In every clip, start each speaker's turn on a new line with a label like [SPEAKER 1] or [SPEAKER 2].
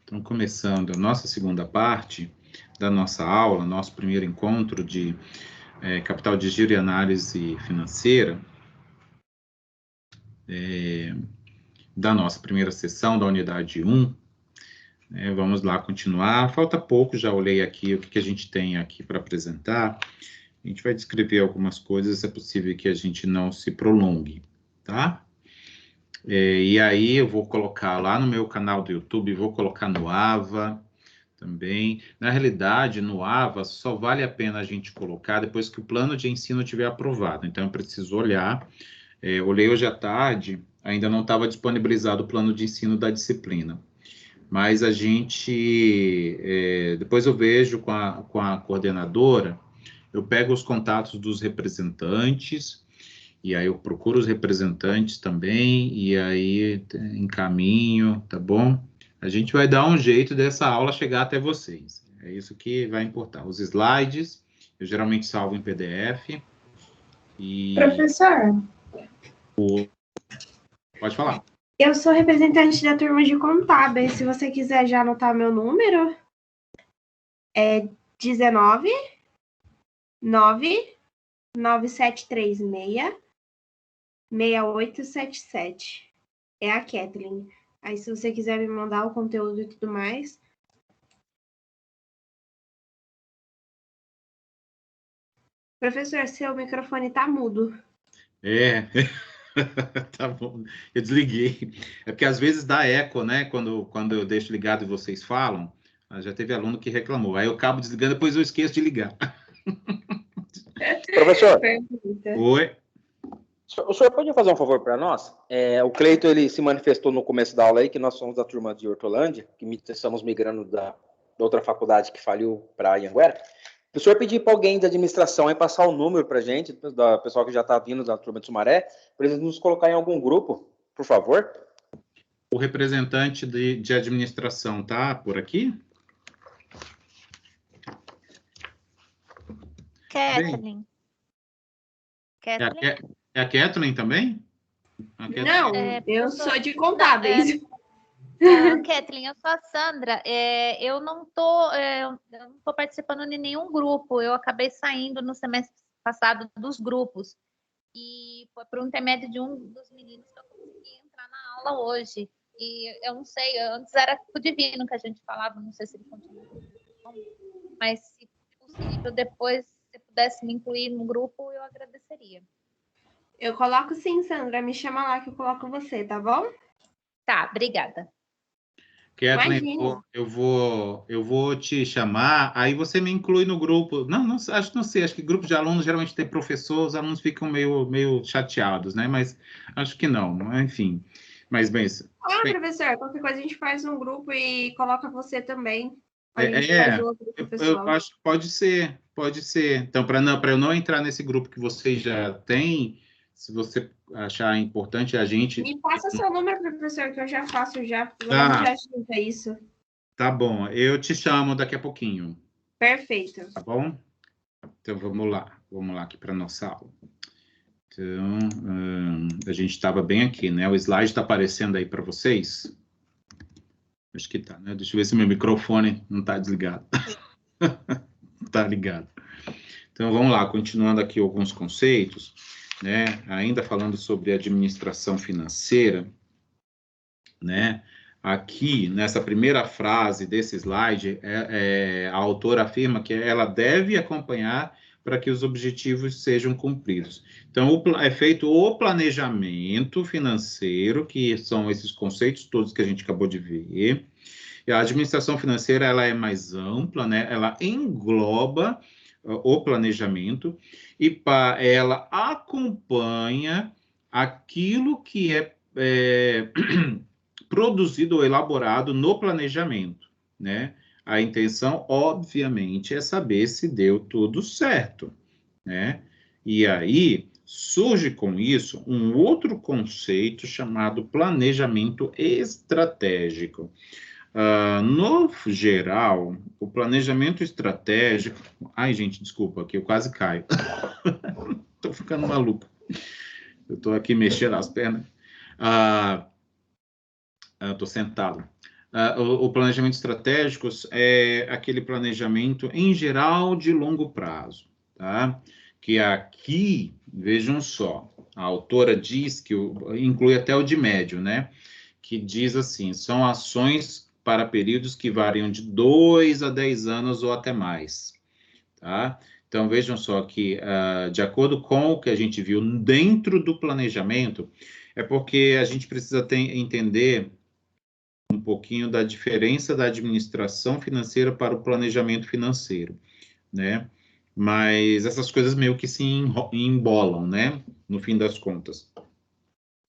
[SPEAKER 1] Então, começando a nossa segunda parte da nossa aula, nosso primeiro encontro de capital de giro e análise financeira, da nossa primeira sessão da unidade 1. Vamos lá continuar. Falta pouco, já olhei aqui o que a gente tem aqui para apresentar. A gente vai descrever algumas coisas, é possível que a gente não se prolongue, tá? E aí eu vou colocar lá no meu canal do YouTube, vou colocar no AVA também. Na realidade, no AVA, só vale a pena a gente colocar depois que o plano de ensino estiver aprovado. Então, eu preciso olhar. Olhei hoje à tarde, ainda não estava disponibilizado o plano de ensino da disciplina. Mas a gente, depois eu vejo com a coordenadora, eu pego os contatos dos representantes, e aí eu procuro os representantes também, e aí encaminho, tá bom? A gente vai dar um jeito dessa aula chegar até vocês. É isso que vai importar. Os slides, eu geralmente salvo em PDF.
[SPEAKER 2] Professor?
[SPEAKER 1] Pode falar.
[SPEAKER 2] Eu sou representante da turma de contábeis. Se você quiser já anotar meu número, é 19 9 9736 6877. É a Kathleen. Aí, se você quiser me mandar o conteúdo e tudo mais. Professor, seu microfone tá mudo.
[SPEAKER 1] Tá bom. Eu desliguei. É porque às vezes dá eco, né? Quando eu deixo ligado e vocês falam. Já teve aluno que reclamou. Aí eu acabo desligando, depois eu esqueço de ligar.
[SPEAKER 3] Professor.
[SPEAKER 1] Oi.
[SPEAKER 3] O senhor pode fazer um favor para nós? O Cleiton, ele se manifestou no começo da aula aí, que nós somos da turma de Hortolândia, que estamos migrando da outra faculdade que faliu para Anhanguera. O senhor pedir para alguém da administração aí passar o número para a gente, do pessoal que já está vindo da turma de Sumaré, para eles nos colocar em algum grupo, por favor.
[SPEAKER 1] O representante de administração tá por aqui?
[SPEAKER 4] Kathleen.
[SPEAKER 1] É a Kathleen também?
[SPEAKER 2] Não, eu sou de contábeis.
[SPEAKER 4] Kathleen, eu sou a Sandra. Eu não tô participando de nenhum grupo. Eu acabei saindo no semestre passado dos grupos. E foi por um intermédio de um dos meninos que eu consegui entrar na aula hoje. E eu não sei, antes era o Divino que a gente falava, não sei se ele continua. Mas se possível, depois, se pudesse me incluir no grupo, eu agradeceria.
[SPEAKER 2] Eu coloco sim, Sandra. Me chama lá que eu coloco você, tá bom?
[SPEAKER 4] Tá, obrigada.
[SPEAKER 1] Kathleen, eu vou te chamar, aí você me inclui no grupo. Não sei, acho que grupo de alunos geralmente tem professor, os alunos ficam meio chateados, né? Mas acho que não, enfim. Mas bem...
[SPEAKER 2] professor, qualquer coisa a gente faz um grupo e coloca você também.
[SPEAKER 1] Eu acho que pode ser. Então, para eu não entrar nesse grupo que vocês já têm, se você achar importante a gente...
[SPEAKER 2] Me passa seu número, professor, que eu já faço já.
[SPEAKER 1] Tá.
[SPEAKER 2] Já explica isso.
[SPEAKER 1] Tá bom, eu te chamo daqui a pouquinho.
[SPEAKER 2] Perfeito.
[SPEAKER 1] Tá bom? Então, vamos lá aqui para nossa aula. Então, a gente estava bem aqui, né? O slide está aparecendo aí para vocês? Acho que tá, né? Deixa eu ver se meu microfone não está desligado. Tá ligado. Então, vamos lá, continuando aqui alguns conceitos, né? Ainda falando sobre administração financeira, né? Aqui, nessa primeira frase desse slide, a autora afirma que ela deve acompanhar para que os objetivos sejam cumpridos. Então, é feito o planejamento financeiro, que são esses conceitos todos que a gente acabou de ver. E a administração financeira, ela é mais ampla, né? Ela engloba o planejamento e ela acompanha aquilo que é produzido ou elaborado no planejamento, né? A intenção, obviamente, é saber se deu tudo certo, né? E aí surge com isso um outro conceito chamado planejamento estratégico. No geral, o planejamento estratégico... Ai, gente, desculpa, que eu quase caio. Tô ficando maluco. Eu tô aqui mexendo as pernas. Eu tô sentado. o planejamento estratégico é aquele planejamento, em geral, de longo prazo, tá? Que aqui, vejam só, a autora diz que inclui até o de médio, né? Que diz assim, são ações para períodos que variam de 2 a 10 anos ou até mais, tá? Então, vejam só que, de acordo com o que a gente viu dentro do planejamento, é porque a gente precisa entender um pouquinho da diferença da administração financeira para o planejamento financeiro, né? Mas essas coisas meio que se embolam, né? No fim das contas.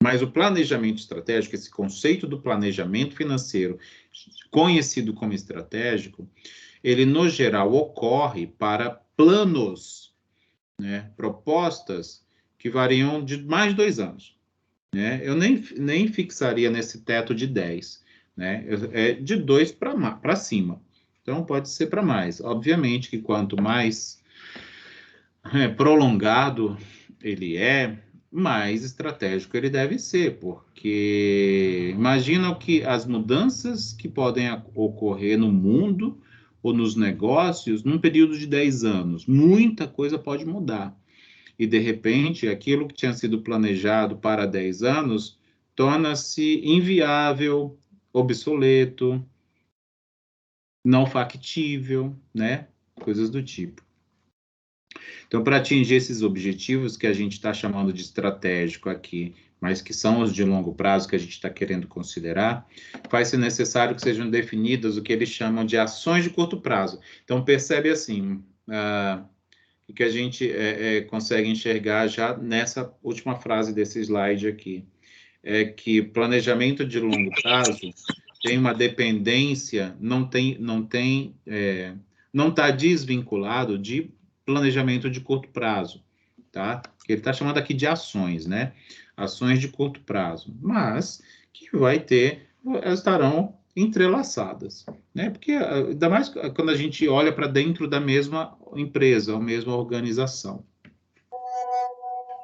[SPEAKER 1] Mas o planejamento estratégico, esse conceito do planejamento financeiro, conhecido como estratégico, ele, no geral, ocorre para planos, né? Propostas que variam de mais de 2 anos, né? Eu nem fixaria nesse teto de 10, né? É de 2 para cima. Então, pode ser para mais. Obviamente que quanto mais prolongado ele é, mais estratégico ele deve ser, porque imagina que as mudanças que podem ocorrer no mundo ou nos negócios num período de 10 anos. Muita coisa pode mudar. E, de repente, aquilo que tinha sido planejado para 10 anos torna-se inviável, obsoleto, não factível, né? Coisas do tipo. Então, para atingir esses objetivos que a gente está chamando de estratégico aqui, mas que são os de longo prazo que a gente está querendo considerar, faz-se necessário que sejam definidas o que eles chamam de ações de curto prazo. Então, percebe assim, o que a gente consegue enxergar já nessa última frase desse slide aqui, é que planejamento de longo prazo tem uma dependência, não está desvinculado de planejamento de curto prazo, tá? Que ele está chamando aqui de ações, né? Ações de curto prazo, mas que elas estarão entrelaçadas, né? Porque ainda mais quando a gente olha para dentro da mesma empresa, ou mesma organização.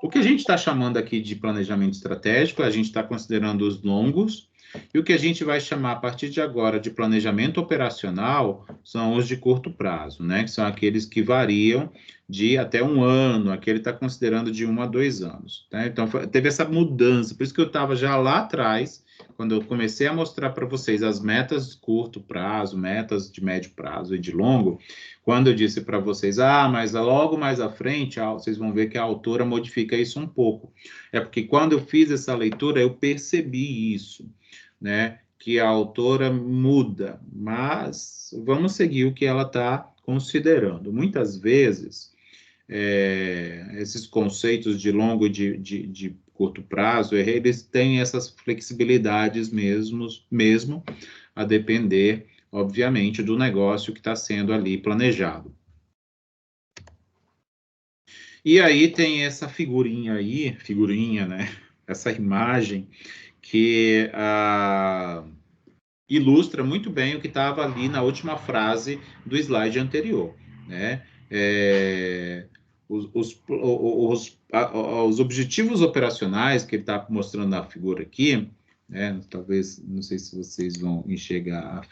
[SPEAKER 1] O que a gente está chamando aqui de planejamento estratégico, a gente está considerando os longos, e o que a gente vai chamar a partir de agora de planejamento operacional são os de curto prazo, né? Que são aqueles que variam de até 1 ano, aquele está considerando de 1 a 2 anos. Tá? Então, teve essa mudança, por isso que eu estava já lá atrás, quando eu comecei a mostrar para vocês as metas de curto prazo, metas de médio prazo e de longo, quando eu disse para vocês, mas logo mais à frente, vocês vão ver que a autora modifica isso um pouco. É porque quando eu fiz essa leitura, eu percebi isso, né? Que a autora muda, mas vamos seguir o que ela está considerando. Muitas vezes, esses conceitos de longo e de curto prazo, eles têm essas flexibilidades mesmo a depender, obviamente, do negócio que está sendo ali planejado. E aí tem essa figurinha, né? Essa imagem que ilustra muito bem o que estava ali na última frase do slide anterior, né? Os objetivos operacionais que ele está mostrando na figura aqui, né? Talvez, não sei se vocês vão enxergar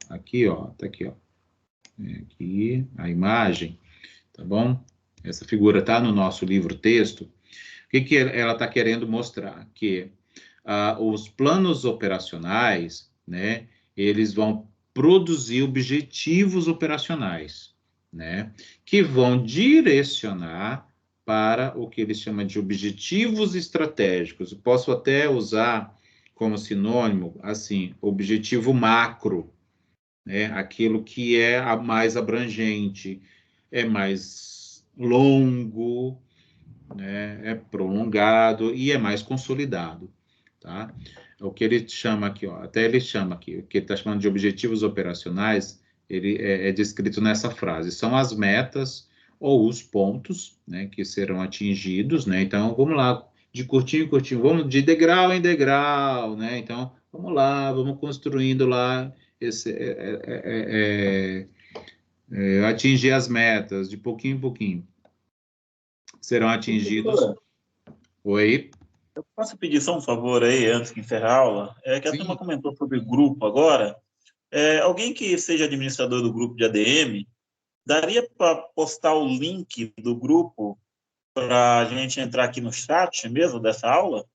[SPEAKER 1] aqui, ó, tá aqui, ó, aqui a imagem, tá bom? Essa figura está no nosso livro-texto. O que ela está querendo mostrar? Que os planos operacionais, né, eles vão produzir objetivos operacionais, né, que vão direcionar para o que eles chamam de objetivos estratégicos. Eu posso até usar como sinônimo, assim, objetivo macro, né, aquilo que é mais abrangente, é mais longo, né, é prolongado e é mais consolidado, tá? O que ele chama aqui, ó, até ele chama aqui, o que ele está chamando de objetivos operacionais, ele é descrito nessa frase, são as metas ou os pontos, né, que serão atingidos, né? Então, vamos lá, de curtinho em curtinho, vamos de degrau em degrau, né? Então, vamos lá, vamos construindo lá atingir as metas de pouquinho em pouquinho. Serão atingidos. Oi?
[SPEAKER 5] Eu posso pedir só um favor aí, antes de encerrar a aula? É que a turma comentou sobre grupo agora, Alguém que seja administrador do grupo de ADM, daria para postar o link do grupo para a gente entrar aqui no chat mesmo dessa aula?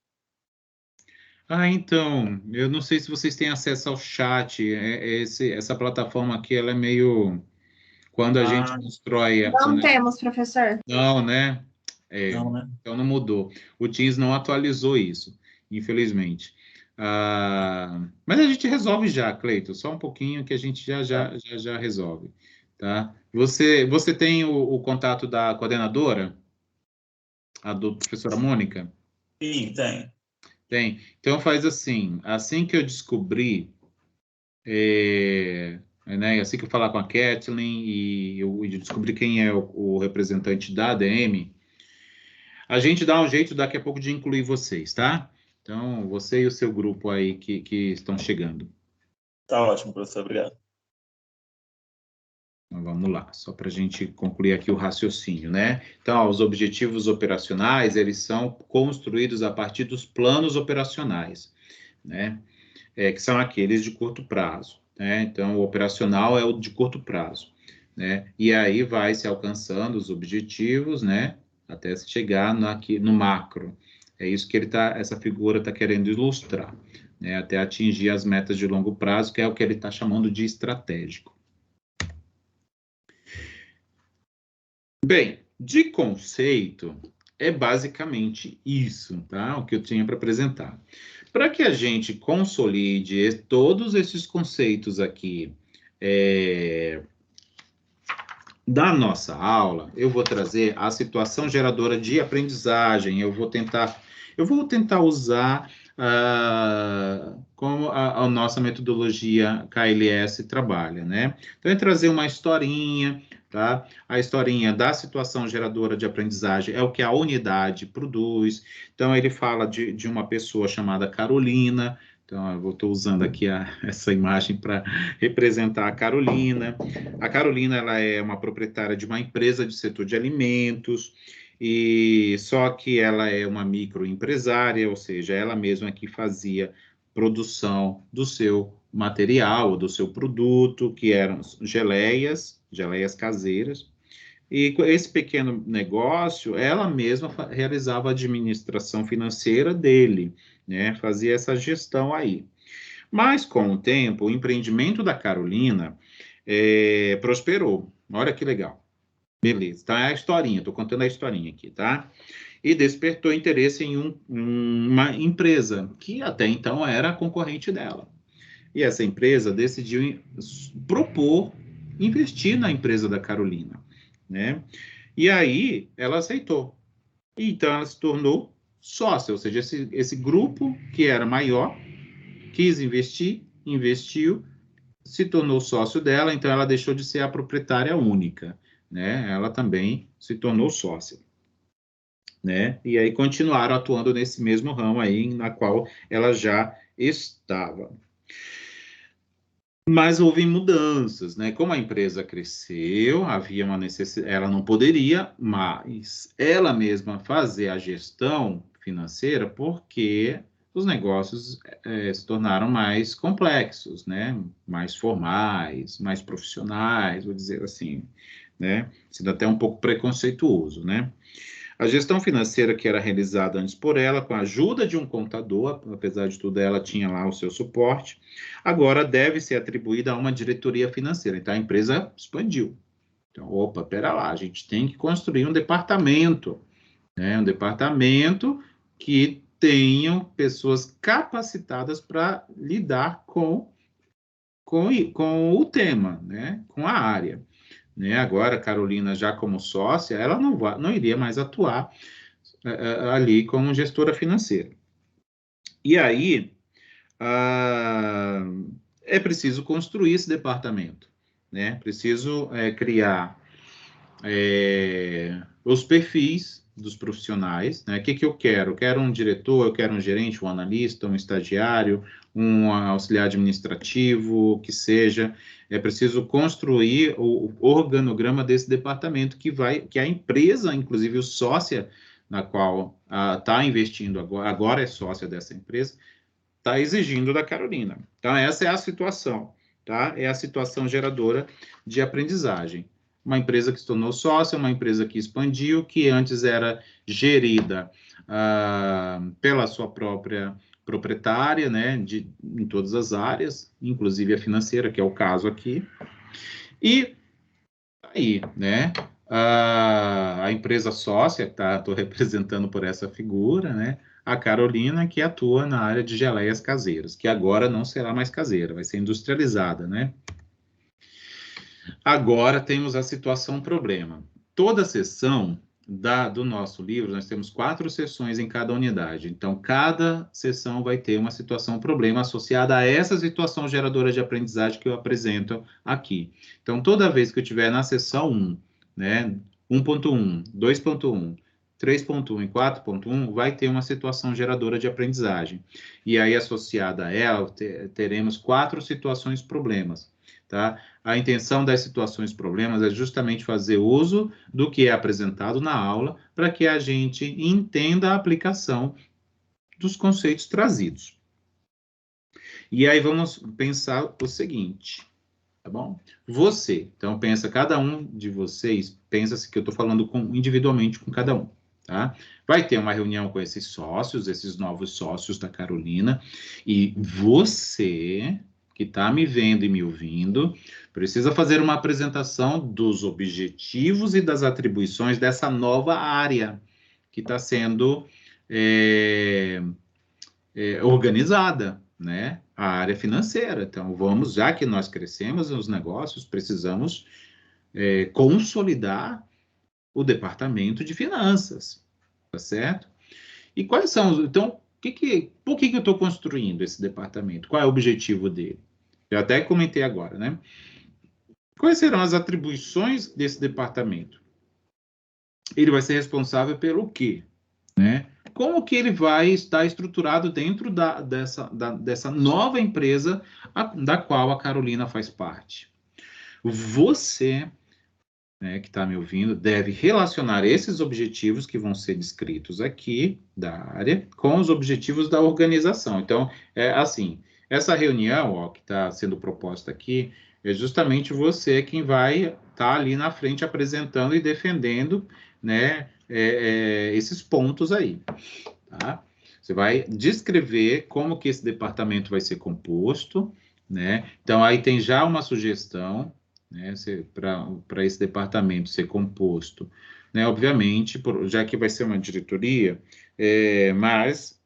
[SPEAKER 1] Então, eu não sei se vocês têm acesso ao chat. Essa plataforma aqui, ela é meio... Quando a gente constrói...
[SPEAKER 2] Não temos, professor.
[SPEAKER 1] Não, né?
[SPEAKER 5] Não, né?
[SPEAKER 1] Então não mudou. O Teams não atualizou isso, infelizmente. Mas a gente resolve já, Cleiton. Só um pouquinho que a gente já resolve. Tá? Você tem o contato da coordenadora? A do professora Mônica?
[SPEAKER 5] Sim, tem.
[SPEAKER 1] Tem. Então faz assim que eu descobrir, né, assim que eu falar com a Kathleen e eu descobrir quem é o representante da ADM, a gente dá um jeito daqui a pouco de incluir vocês, tá? Então, você e o seu grupo aí que estão chegando.
[SPEAKER 5] Tá ótimo, professor. Obrigado.
[SPEAKER 1] Então, vamos lá, só para a gente concluir aqui o raciocínio, né? Então, os objetivos operacionais, eles são construídos a partir dos planos operacionais, né? Que são aqueles de curto prazo, né? Então, o operacional é o de curto prazo, né? E aí vai se alcançando os objetivos, né? Até chegar aqui no macro. É isso que essa figura está querendo ilustrar, né? Até atingir as metas de longo prazo, que é o que ele está chamando de estratégico. Bem, de conceito, é basicamente isso, tá? O que eu tinha para apresentar. Para que a gente consolide todos esses conceitos aqui da nossa aula, eu vou trazer a situação geradora de aprendizagem. Eu vou tentar usar como a nossa metodologia KLS trabalha, né? Então, é trazer uma historinha, tá? A historinha da situação geradora de aprendizagem é o que a unidade produz. Então, ele fala de uma pessoa chamada Carolina. Então, eu estou usando aqui essa imagem para representar a Carolina. A Carolina, ela é uma proprietária de uma empresa de setor de alimentos, e só que ela é uma microempresária, ou seja, ela mesma que fazia produção do seu material, do seu produto, que eram geleias caseiras. E com esse pequeno negócio, ela mesma realizava a administração financeira dele, né? Fazia essa gestão aí. Mas, com o tempo, o empreendimento da Carolina prosperou. Olha que legal. Beleza, então é a historinha, estou contando a historinha aqui, tá? E despertou interesse em uma empresa, que até então era concorrente dela. E essa empresa decidiu propor investir na empresa da Carolina, né? E aí ela aceitou. Então ela se tornou sócia, ou seja, esse grupo que era maior quis investir, investiu, se tornou sócio dela, então ela deixou de ser a proprietária única, né? Ela também se tornou sócia, né? E aí continuaram atuando nesse mesmo ramo aí na qual ela já estava. Mas houve mudanças, né? Como a empresa cresceu, havia uma necessidade, ela não poderia mais ela mesma fazer a gestão financeira, porque os negócios se tornaram mais complexos, né? Mais formais, mais profissionais, vou dizer assim, né? Sendo até um pouco preconceituoso, né? A gestão financeira que era realizada antes por ela, com a ajuda de um contador, apesar de tudo, ela tinha lá o seu suporte, agora deve ser atribuída a uma diretoria financeira. Então, a empresa expandiu. Então, opa, pera lá, a gente tem que construir um departamento, né? Um departamento que tenham pessoas capacitadas para lidar com o tema, né? Com a área. Né? Agora, a Carolina, já como sócia, ela não iria mais atuar ali como gestora financeira. E aí, é preciso construir esse departamento, né? Preciso criar os perfis dos profissionais, né? O que eu quero? Eu quero um diretor, eu quero um gerente, um analista, um estagiário, um auxiliar administrativo, que seja. É preciso construir o organograma desse departamento que a empresa, inclusive o sócia na qual está investindo agora é sócia dessa empresa, está exigindo da Carolina. Então, essa é a situação, tá? É a situação geradora de aprendizagem. Uma empresa que se tornou sócia, uma empresa que expandiu, que antes era gerida pela sua própria proprietária, né, em todas as áreas, inclusive a financeira, que é o caso aqui. E aí, né, a empresa sócia, estou representando por essa figura, né, a Carolina, que atua na área de geleias caseiras, que agora não será mais caseira, vai ser industrializada, né? Agora temos a situação problema. Toda sessão do nosso livro, nós temos 4 sessões em cada unidade. Então, cada sessão vai ter uma situação problema associada a essa situação geradora de aprendizagem que eu apresento aqui. Então, toda vez que eu tiver na sessão 1, né, 1.1, 2.1, 3.1 e 4.1, vai ter uma situação geradora de aprendizagem. E aí, associada a ela, teremos 4 situações problemas, tá? A intenção das situações problemas é justamente fazer uso do que é apresentado na aula para que a gente entenda a aplicação dos conceitos trazidos. E aí vamos pensar o seguinte, tá bom? Então pensa, cada um de vocês, pensa-se que eu estou falando individualmente com cada um, tá? Vai ter uma reunião com esses sócios, esses novos sócios da Carolina, e você que está me vendo e me ouvindo, precisa fazer uma apresentação dos objetivos e das atribuições dessa nova área que está sendo organizada, né? A área financeira. Então, já que nós crescemos nos negócios, precisamos consolidar o departamento de finanças, tá certo? E quais são, então, por que eu estou construindo esse departamento? Qual é o objetivo dele? Eu até comentei agora, né? Quais serão as atribuições desse departamento? Ele vai ser responsável pelo quê? Né? Como que ele vai estar estruturado dentro dessa nova empresa da qual a Carolina faz parte? Você, né, que está me ouvindo, deve relacionar esses objetivos que vão ser descritos aqui da área com os objetivos da organização. Então, assim, essa reunião, ó, que está sendo proposta aqui, é justamente você quem vai estar ali na frente apresentando e defendendo, né, esses pontos aí, tá? Você vai descrever como que esse departamento vai ser composto, né? Então, aí tem já uma sugestão, né, para esse departamento ser composto, né? Obviamente, já que vai ser uma diretoria, mas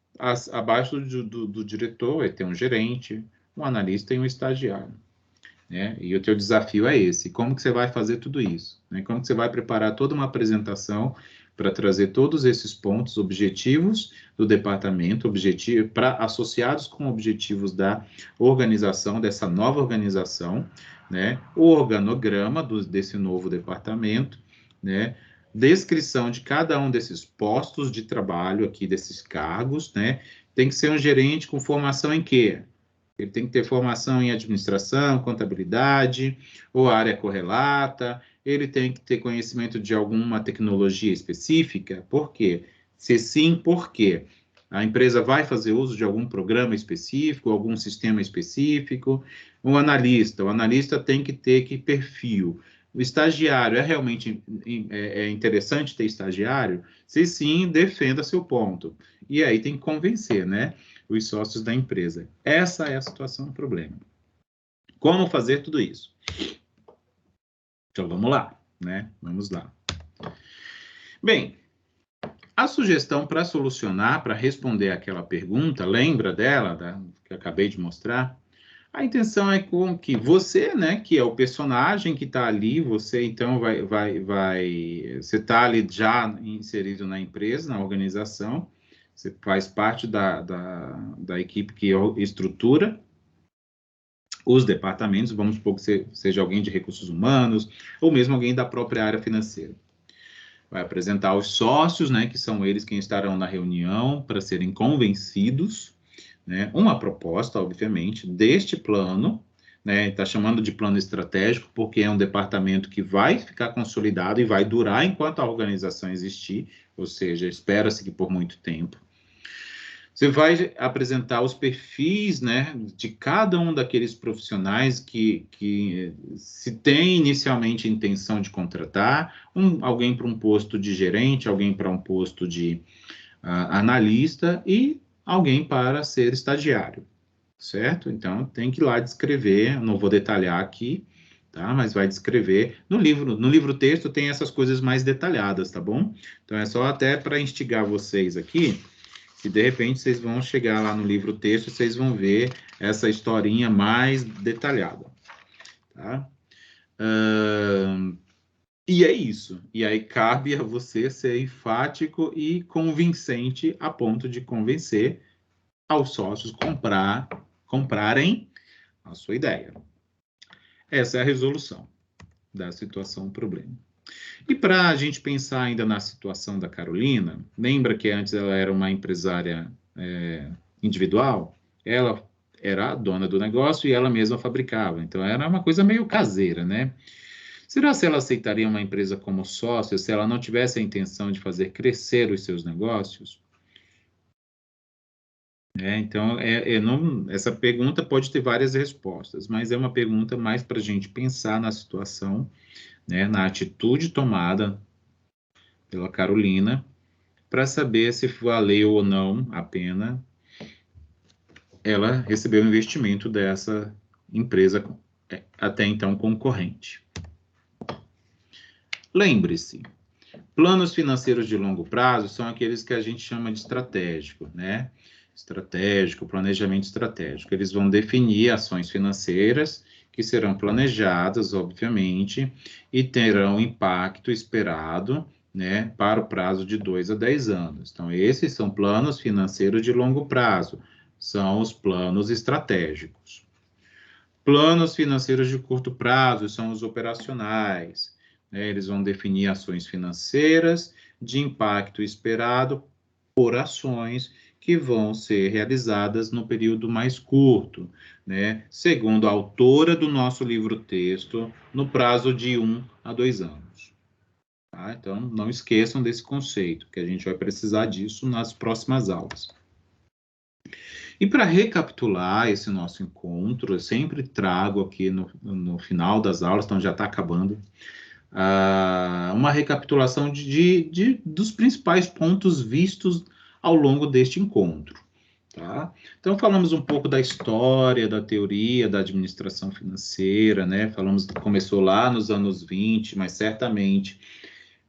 [SPEAKER 1] abaixo do diretor vai ter um gerente, um analista e um estagiário, né? E o teu desafio é esse, como que você vai fazer tudo isso, né? Como que você vai preparar toda uma apresentação para trazer todos esses pontos objetivos do departamento, associados com objetivos da organização, dessa nova organização, né? O organograma desse novo departamento, né? Descrição de cada um desses postos de trabalho aqui, desses cargos, né? Tem que ser um gerente com formação em quê? Ele tem que ter formação em administração, contabilidade, ou área correlata. Ele tem que ter conhecimento de alguma tecnologia específica. Por quê? Se sim, por quê? A empresa vai fazer uso de algum programa específico, algum sistema específico. O analista tem que ter que perfil. O estagiário, realmente interessante ter estagiário? Se sim, defenda seu ponto. E aí tem que convencer, né? Os sócios da empresa. Essa é a situação do problema. Como fazer tudo isso? Então, vamos lá, né? Vamos lá. Bem, a sugestão para solucionar, para responder aquela pergunta, lembra dela, que eu acabei de mostrar? A intenção é com que você, né, que é o personagem que está ali, você então você está ali já inserido na empresa, na organização, você faz parte da equipe que estrutura os departamentos, vamos supor que seja alguém de recursos humanos, ou mesmo alguém da própria área financeira. Vai apresentar os sócios, né, que são eles quem estarão na reunião para serem convencidos, né, uma proposta, obviamente, deste plano, né, está chamando de plano estratégico, porque é um departamento que vai ficar consolidado e vai durar enquanto a organização existir, ou seja, espera-se que por muito tempo. Você vai apresentar os perfis, né, de cada um daqueles profissionais que se tem inicialmente a intenção de contratar, alguém para um posto de gerente, alguém para um posto de analista e alguém para ser estagiário, certo? Então, tem que ir lá descrever, não vou detalhar aqui, tá? Mas vai descrever. No livro texto tem essas coisas mais detalhadas, tá bom? Então, é só até para instigar vocês aqui, que de repente vocês vão chegar lá no livro texto, vocês vão ver essa historinha mais detalhada, tá? E é isso. E aí cabe a você ser enfático e convincente a ponto de convencer aos sócios comprarem a sua ideia. Essa é a resolução da situação problema. E para a gente pensar ainda na situação da Carolina, lembra que antes ela era uma empresária individual? Ela era a dona do negócio e ela mesma fabricava. Então era uma coisa meio caseira, né? Será se ela aceitaria uma empresa como sócia se ela não tivesse a intenção de fazer crescer os seus negócios? Então, essa pergunta pode ter várias respostas, mas é uma pergunta mais para a gente pensar na situação, né, na atitude tomada pela Carolina, para saber se valeu ou não a pena ela receber o investimento dessa empresa até então concorrente. Lembre-se, planos financeiros de longo prazo são aqueles que a gente chama de estratégico, né? Estratégico, planejamento estratégico. Eles vão definir ações financeiras que serão planejadas, obviamente, e terão impacto esperado, né, para o prazo de 2 a 10 anos. Então, esses são planos financeiros de longo prazo, são os planos estratégicos. Planos financeiros de curto prazo são os operacionais. Eles vão definir ações financeiras de impacto esperado por ações que vão ser realizadas no período mais curto, né? Segundo a autora do nosso livro-texto, no prazo de 1 a 2 anos. Tá? Então, não esqueçam desse conceito, que a gente vai precisar disso nas próximas aulas. E para recapitular esse nosso encontro, eu sempre trago aqui no final das aulas, então já está acabando, uma recapitulação dos principais pontos vistos ao longo deste encontro. Tá? Então, falamos um pouco da história, da teoria da administração financeira, né? Começou lá nos anos 20, mas certamente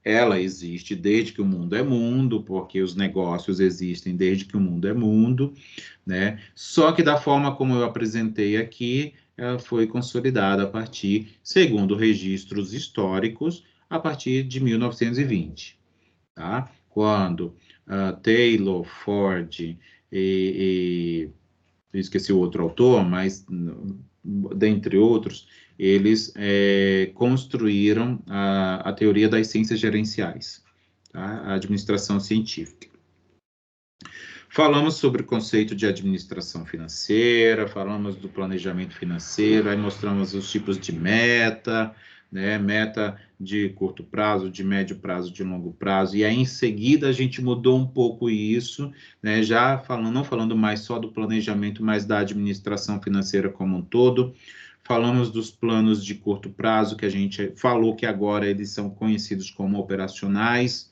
[SPEAKER 1] ela existe desde que o mundo é mundo, porque os negócios existem desde que o mundo é mundo, né? Só que da forma como eu apresentei aqui, ela foi consolidada a partir, segundo registros históricos, a partir de 1920, tá? Quando Taylor, Ford eu esqueci o outro autor, mas dentre outros, eles construíram a teoria das ciências gerenciais, tá? A administração científica. Falamos sobre o conceito de administração financeira, falamos do planejamento financeiro, aí mostramos os tipos de meta, né? Meta de curto prazo, de médio prazo, de longo prazo, e aí em seguida a gente mudou um pouco isso, né? Já não falando mais só do planejamento, mas da administração financeira como um todo. Falamos dos planos de curto prazo, que a gente falou que agora eles são conhecidos como operacionais,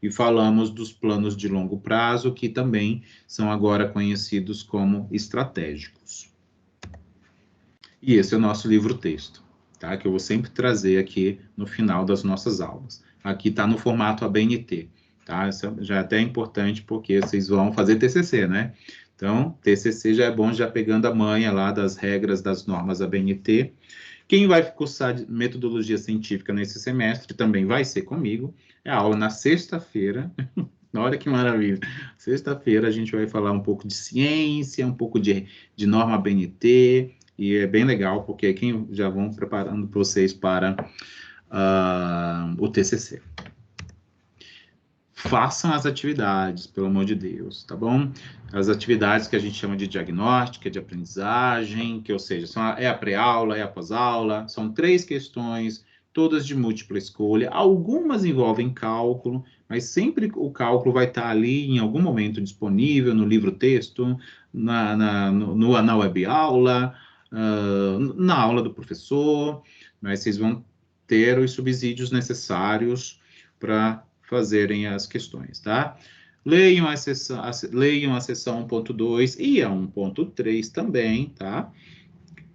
[SPEAKER 1] e falamos dos planos de longo prazo, que também são agora conhecidos como estratégicos. E esse é o nosso livro-texto, tá? Que eu vou sempre trazer aqui no final das nossas aulas. Aqui está no formato ABNT, tá? Isso já é até importante, porque vocês vão fazer TCC, né? Então, TCC já é bom, já pegando a manha lá das regras das normas ABNT. Quem vai cursar metodologia científica nesse semestre também vai ser comigo. É a aula na sexta-feira. Olha que maravilha. Sexta-feira a gente vai falar um pouco de ciência, um pouco de norma ABNT, e é bem legal, porque aqui já vão preparando vocês para o TCC. Façam as atividades, pelo amor de Deus, tá bom? As atividades que a gente chama de diagnóstica, de aprendizagem, que, ou seja, é a pré-aula, é a pós-aula, são 3 questões todas de múltipla escolha. Algumas envolvem cálculo, mas sempre o cálculo vai estar ali em algum momento disponível no livro-texto, na web aula, na aula do professor, mas vocês vão ter os subsídios necessários para fazerem as questões, tá? Leiam a seção 1.2 e a 1.3 também, tá?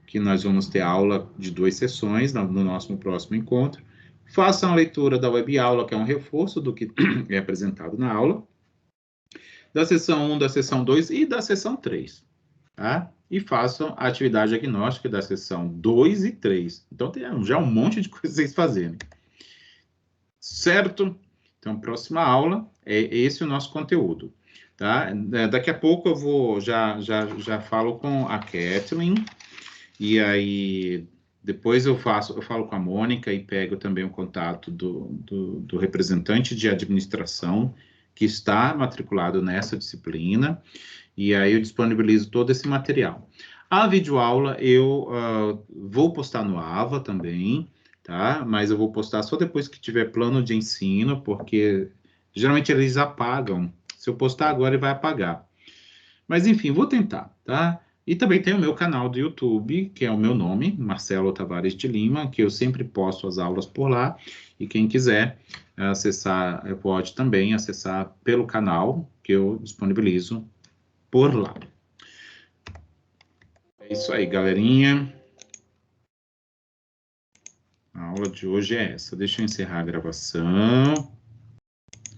[SPEAKER 1] Que nós vamos ter aula de 2 sessões no nosso próximo encontro. Façam a leitura da web aula, que é um reforço do que é apresentado na aula, da sessão 1, da sessão 2 e da sessão 3, tá? E façam a atividade diagnóstica da sessão 2 e 3. Então, tem já um monte de coisas vocês fazerem. Certo? Então, próxima aula, é esse o nosso conteúdo, tá? Daqui a pouco eu vou, já falo com a Kathleen, e aí depois eu falo com a Mônica e pego também o contato do representante de administração que está matriculado nessa disciplina, e aí eu disponibilizo todo esse material. A videoaula eu vou postar no AVA também, tá? Mas eu vou postar só depois que tiver plano de ensino, porque geralmente eles apagam. Se eu postar agora, ele vai apagar. Mas enfim, vou tentar, tá? E também tem o meu canal do YouTube, que é o meu nome, Marcelo Tavares de Lima, que eu sempre posto as aulas por lá. E quem quiser acessar, pode também acessar pelo canal, que eu disponibilizo por lá. É isso aí, galerinha. A aula de hoje é essa. Deixa eu encerrar a gravação.